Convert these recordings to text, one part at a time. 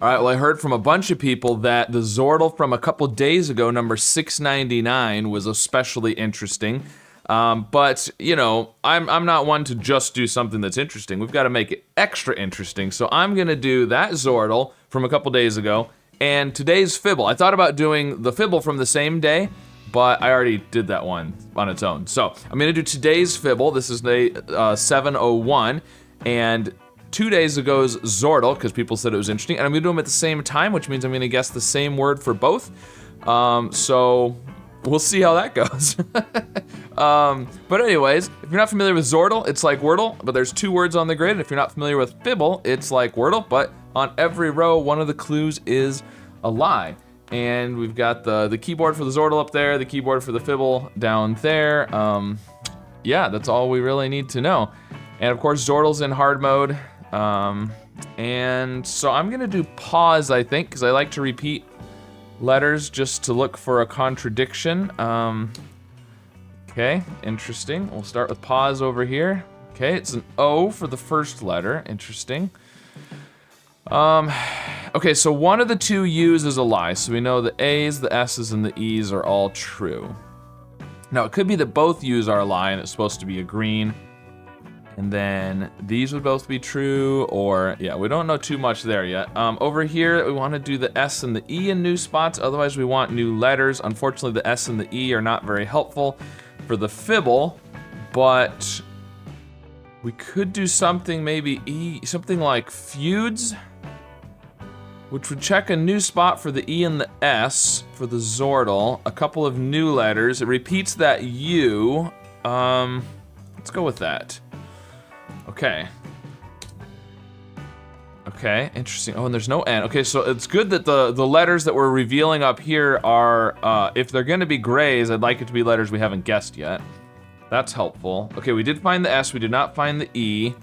All right, well, I heard from a bunch of people that the Zordle from a couple days ago, number 699, was especially interesting. But, you know, I'm not one to just do something that's interesting. We've got to make it extra interesting. So I'm going to do that Zordle from a couple days ago and today's Fibble. I thought about doing the Fibble from the same day, but I already did that one on its own. So I'm going to do today's Fibble. This is day 701. And 2 days ago's Zordle, because people said it was interesting, and I'm gonna do them at the same time, which means I'm gonna guess the same word for both. So we'll see how that goes. But anyways, if you're not familiar with Zordle, it's like Wordle, but there's 2 words on the grid. And if you're not familiar with Fibble, it's like Wordle, but on every row, one of the clues is a lie. And we've got the keyboard for the Zordle up there, the keyboard for the Fibble down there. Yeah, that's all we really need to know. And of course, Zordle's in hard mode. And so I'm gonna do pause, I think, because I like to repeat letters just to look for a contradiction. Okay, interesting. We'll start with pause over here. Okay, it's an O for the first letter. Interesting. Okay, so one of the 2 U's is a lie, so we know the A's, the S's, and the E's are all true. Now, it could be that both U's are a lie and it's supposed to be a green. And then these would both be true, or yeah, we don't know too much there yet. Over here, we want to do the S and the E in new spots. Otherwise, we want new letters. Unfortunately, the S and the E are not very helpful for the Fibble, but we could do something maybe something like feuds, which would check a new spot for the E and the S for the Zordle. A couple of new letters. It repeats that U. Let's go with that. Okay. Okay, interesting. Oh, and there's no N. Okay, so it's good that the letters that we're revealing up here are, if they're gonna be grays, I'd like it to be letters we haven't guessed yet. That's helpful. Okay, we did find the S, we did not find the E.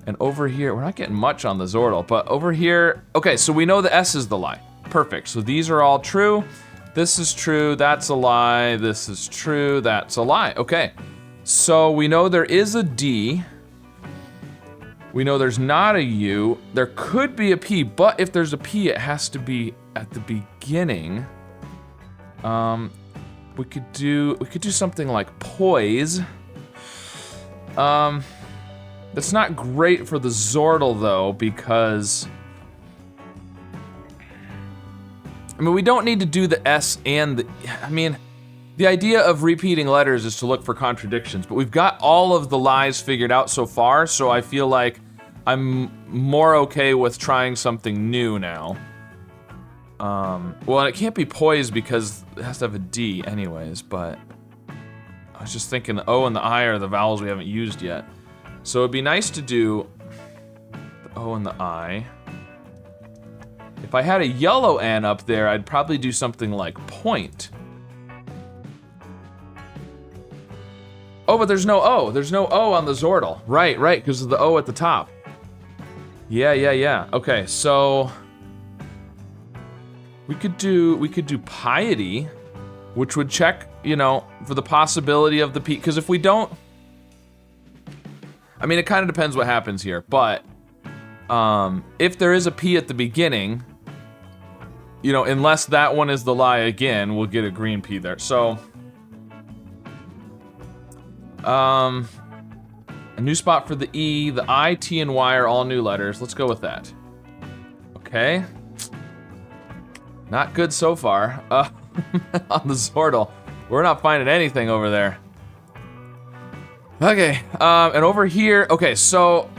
And over here, we're not getting much on the Zordle, but over here, okay, so we know the S is the lie. Perfect, so these are all true. This is true, that's a lie, this is true, that's a lie. Okay, so we know there is a D. We know there's not a U. There could be a P, but if there's a P, it has to be at the beginning. We could do something like poise. That's not great for the Zordle though, because I mean, we don't need to do the S and the, I mean, the idea of repeating letters is to look for contradictions, but we've got all of the lies figured out so far, so I feel like I'm more okay with trying something new now. Well, and it can't be poised because it has to have a D anyways, but I was just thinking the O and the I are the vowels we haven't used yet. So it'd be nice to do the O and the I. If I had a yellow N up there, I'd probably do something like point. Oh, but there's no O. There's no O on the Zordle. Right, because of the O at the top. Yeah. Okay, so we could do piety, which would check, you know, for the possibility of the P. Because if we don't, I mean, it kind of depends what happens here. But if there is a P at the beginning, you know, unless that one is the lie again, we'll get a green P there. So. A new spot for the E, the I, T, and Y are all new letters. Let's go with that. Okay. Not good so far. On the Zordle. We're not finding anything over there. Okay, and over here, okay, so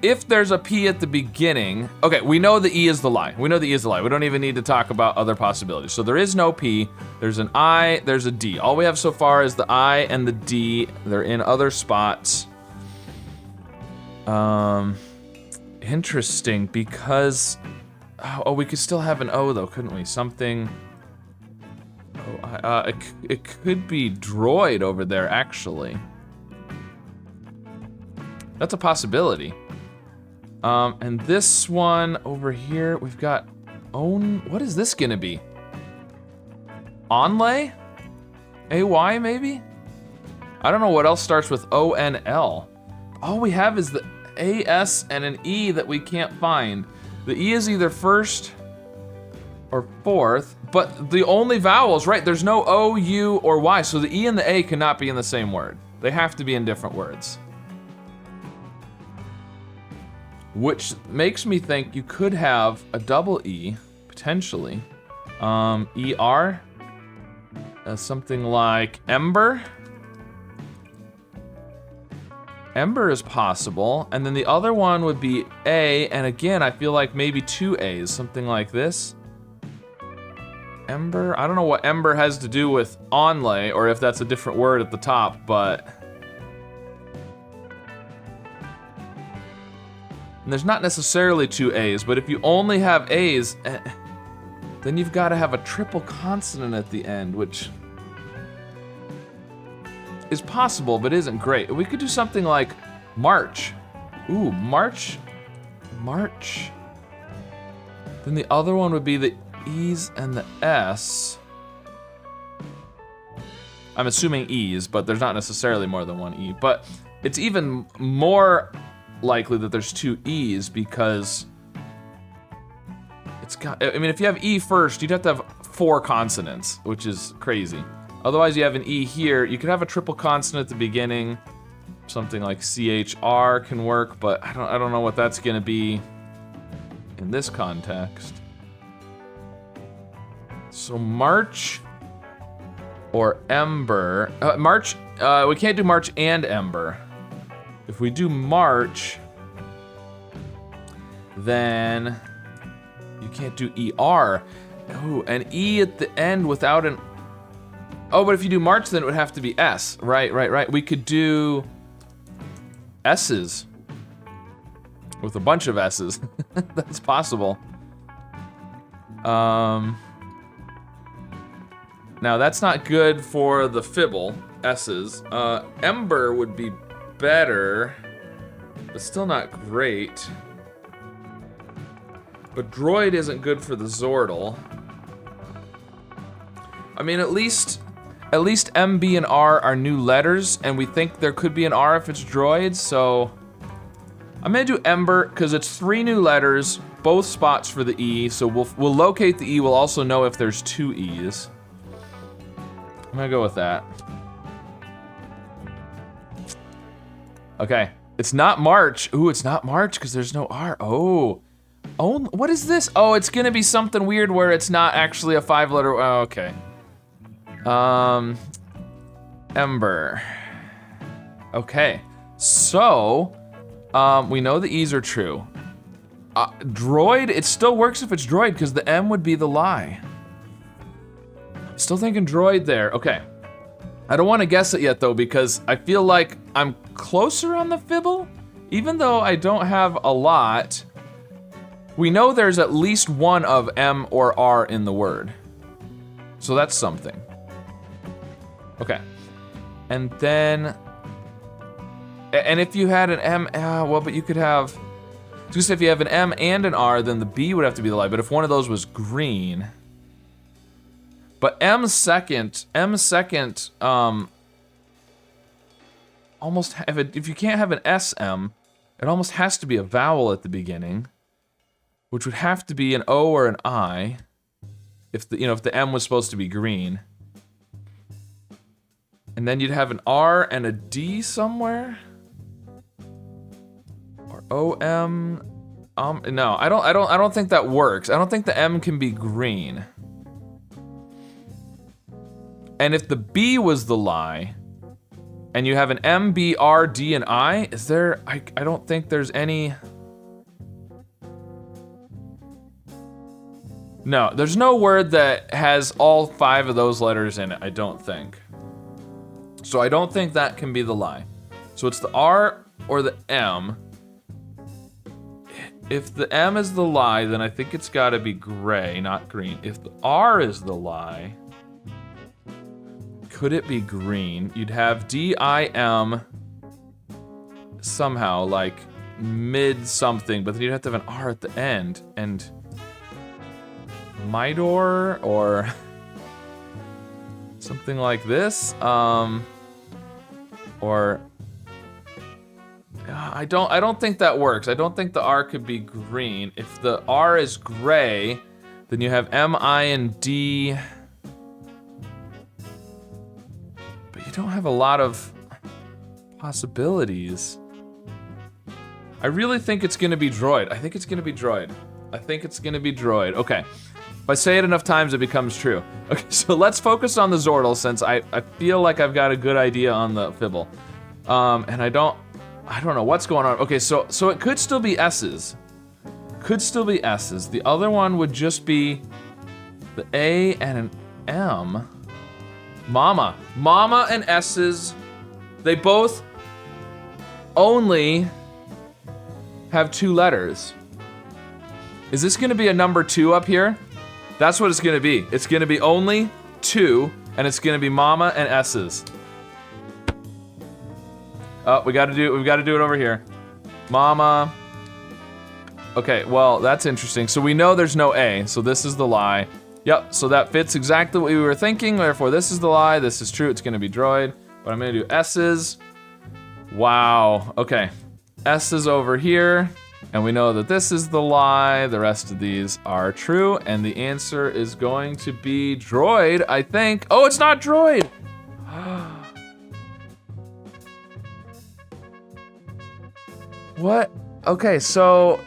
if there's a P at the beginning, okay, we know the E is the lie. We know the E is the lie. We don't even need to talk about other possibilities. So there is no P, there's an I, there's a D. All we have so far is the I and the D. They're in other spots. Interesting, because, oh, we could still have an O though, couldn't we? Something, it could be droid over there, actually. That's a possibility. And this one over here, we've got own, what is this gonna be? Onlay? AY maybe? I don't know what else starts with ONL. All we have is the AS and an E that we can't find. The E is either first or fourth, but the only vowels, right? There's no O, U, or Y, so the E and the A cannot be in the same word. They have to be in different words. Which makes me think you could have a double E, potentially. ER, something like ember. Ember is possible, and then the other one would be A, and again, I feel like maybe two A's, something like this. Ember, I don't know what ember has to do with onlay, or if that's a different word at the top, but... And there's not necessarily two A's, but if you only have A's, then you've got to have a triple consonant at the end, which is possible, but isn't great. We could do something like March. Ooh, March. March. Then the other one would be the E's and the S. I'm assuming E's, but there's not necessarily more than one E. But it's even more likely that there's two E's because it's got, I mean, if you have E first, you'd have to have 4 consonants, which is crazy. Otherwise, you have an E here. You could have a triple consonant at the beginning. Something like CHR can work, but I don't know what that's gonna be in this context. So March or Ember. March, we can't do March and Ember. If we do March, then you can't do ER. Oh, an E at the end without an... Oh, but if you do March, then it would have to be S. Right. We could do S's with a bunch of S's. That's possible. Now that's not good for the fibble, S's. Ember would be better, but still not great. But droid isn't good for the Zordle. I mean, at least M, B, and R are new letters, and we think there could be an R if it's droid, so I'm gonna do Ember, because it's 3 new letters, both spots for the E, so we'll locate the E, we'll also know if there's 2 E's. I'm gonna go with that. Okay, it's not March. Ooh, it's not March, because there's no R. Oh, what is this? Oh, it's gonna be something weird where it's not actually a 5-letter, oh, okay. Ember. Okay, so, we know the E's are true. Droid, it still works if it's droid, because the M would be the lie. Still thinking droid there, okay. I don't wanna guess it yet though, because I feel like I'm closer on the fibble, even though I don't have a lot. We know there's at least one of M or R in the word. So that's something. Okay, and then, and if you had an M, well, but you could have, just if you have an M and an R, then the B would have to be the lie, but if one of those was green, but M second, almost, if you can't have an SM, it almost has to be a vowel at the beginning, which would have to be an O or an I, if the, if the M was supposed to be green. And then you'd have an R and a D somewhere? Or OM, no, I don't think that works. I don't think the M can be green. And if the B was the lie, and you have an M, B, R, D, and I, is there, I don't think there's any. No, there's no word that has all 5 of those letters in it, I don't think. So I don't think that can be the lie. So it's the R or the M. If the M is the lie, then I think it's gotta be gray, not green. If the R is the lie, could it be green? You'd have D-I-M somehow, like mid something, but then you'd have to have an R at the end, and Midor or something like this, or I don't think that works. I don't think the R could be green. If the R is gray, Then you have M, I, and D. But you don't have a lot of possibilities. I really think it's gonna be droid. I think it's gonna be droid. Okay. If I say it enough times, it becomes true. Okay, so let's focus on the Zordal since I feel like I've got a good idea on the Fibble. And I don't know what's going on. Okay, so it could still be S's. The other one would just be the A and an M. Mama and S's, they both only have 2 letters. Is this gonna be a number 2 up here? That's what it's gonna be. It's gonna be only 2, and it's gonna be Mama and S's. Oh, we've gotta do it over here. Mama. Okay, well, that's interesting. So we know there's no A, so this is the lie. Yep, so that fits exactly what we were thinking, therefore this is the lie, this is true, it's gonna be droid. But I'm gonna do S's. Wow, okay. S is over here, and we know that this is the lie, the rest of these are true, and the answer is going to be droid, I think. Oh, it's not droid! What? Okay, so,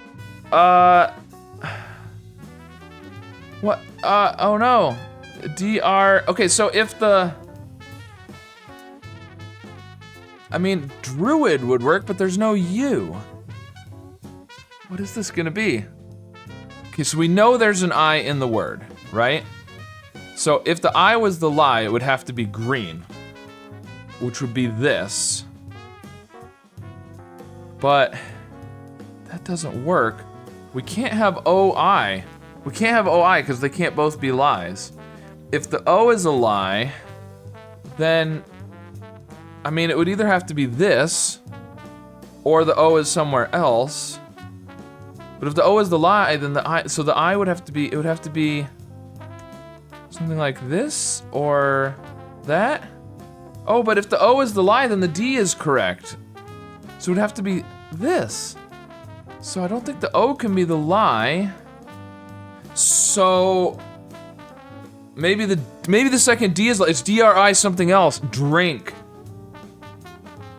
what? Oh no. DR, okay, so if I mean, Druid would work, but there's no U. What is this gonna be? Okay, so we know there's an I in the word, right? So if the I was the lie, it would have to be green, which would be this. But that doesn't work. We can't have OI. We can't have OI because they can't both be lies. If the O is a lie, then, I mean, it would either have to be this, or the O is somewhere else. But if the O is the lie, then the I, so the I would have to be, it would have to be something like this, or that. Oh, but if the O is the lie, then the D is correct. So it would have to be this. So I don't think the O can be the lie. So maybe the second D is, it's DRI something else. Drink.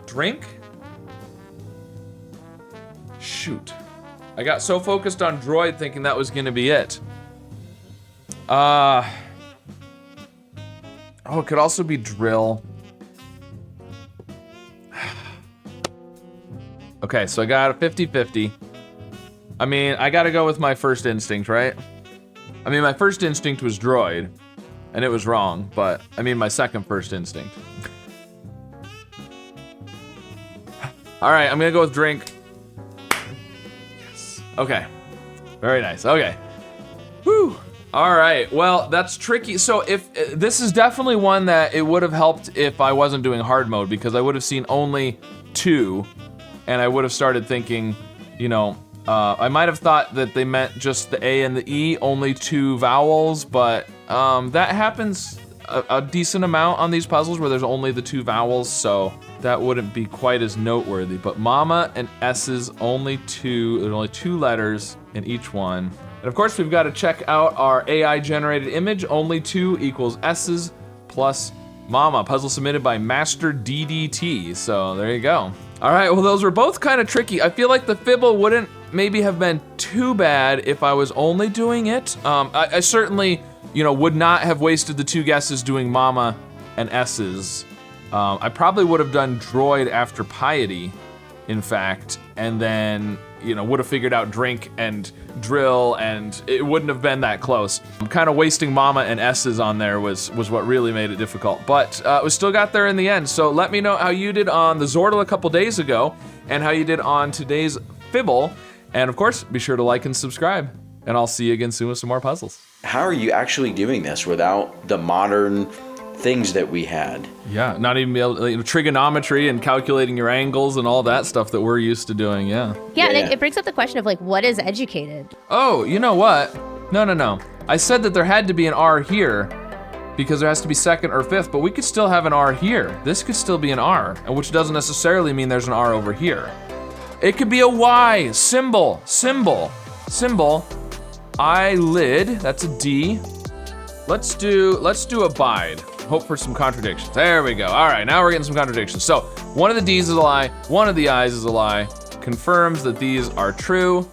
Drink? Shoot. I got so focused on droid thinking that was gonna be it. Oh, it could also be drill. Okay, so I got a 50-50. I mean, I gotta go with my first instinct, right? I mean, my first instinct was droid, and it was wrong, but I mean my second first instinct. All right, I'm gonna go with drink. Yes. Okay. Very nice. Okay. Whew. All right. Well, that's tricky. So if this is definitely one that it would have helped if I wasn't doing hard mode, because I would have seen only 2, and I would have started thinking, you know, I might have thought that they meant just the A and the E, only 2 vowels, but that happens a decent amount on these puzzles where there's only the 2 vowels, so that wouldn't be quite as noteworthy. But Mama and S's, only 2, there's only 2 letters in each one. And of course, we've got to check out our AI generated image, only 2 equals S's plus Mama. Puzzle submitted by Master DDT, so there you go. All right, well, those were both kind of tricky. I feel like the Fibble wouldn't maybe have been too bad if I was only doing it. I certainly, you know, would not have wasted the 2 guesses doing Mama and S's. I probably would have done droid after piety, in fact, and then, you know, would have figured out drink and drill, and it wouldn't have been that close. Kind of wasting Mama and S's on there was what really made it difficult, but we still got there in the end. So let me know how you did on the Zordal a couple days ago, and how you did on today's Fibble. And of course, be sure to like and subscribe, and I'll see you again soon with some more puzzles. How are you actually doing this without the modern things that we had? Yeah, not even be able to, you know, trigonometry and calculating your angles and all that stuff that we're used to doing, yeah. Yeah, and it brings up the question of, like, what is educated? Oh, you know what? No. I said that there had to be an R here because there has to be second or fifth, but we could still have an R here. This could still be an R, which doesn't necessarily mean there's an R over here. It could be a Y, symbol. Eyelid, that's a D. Let's do abide. Hope for some contradictions. There we go. All right, now we're getting some contradictions. So one of the D's is a lie, one of the I's is a lie. Confirms that these are true.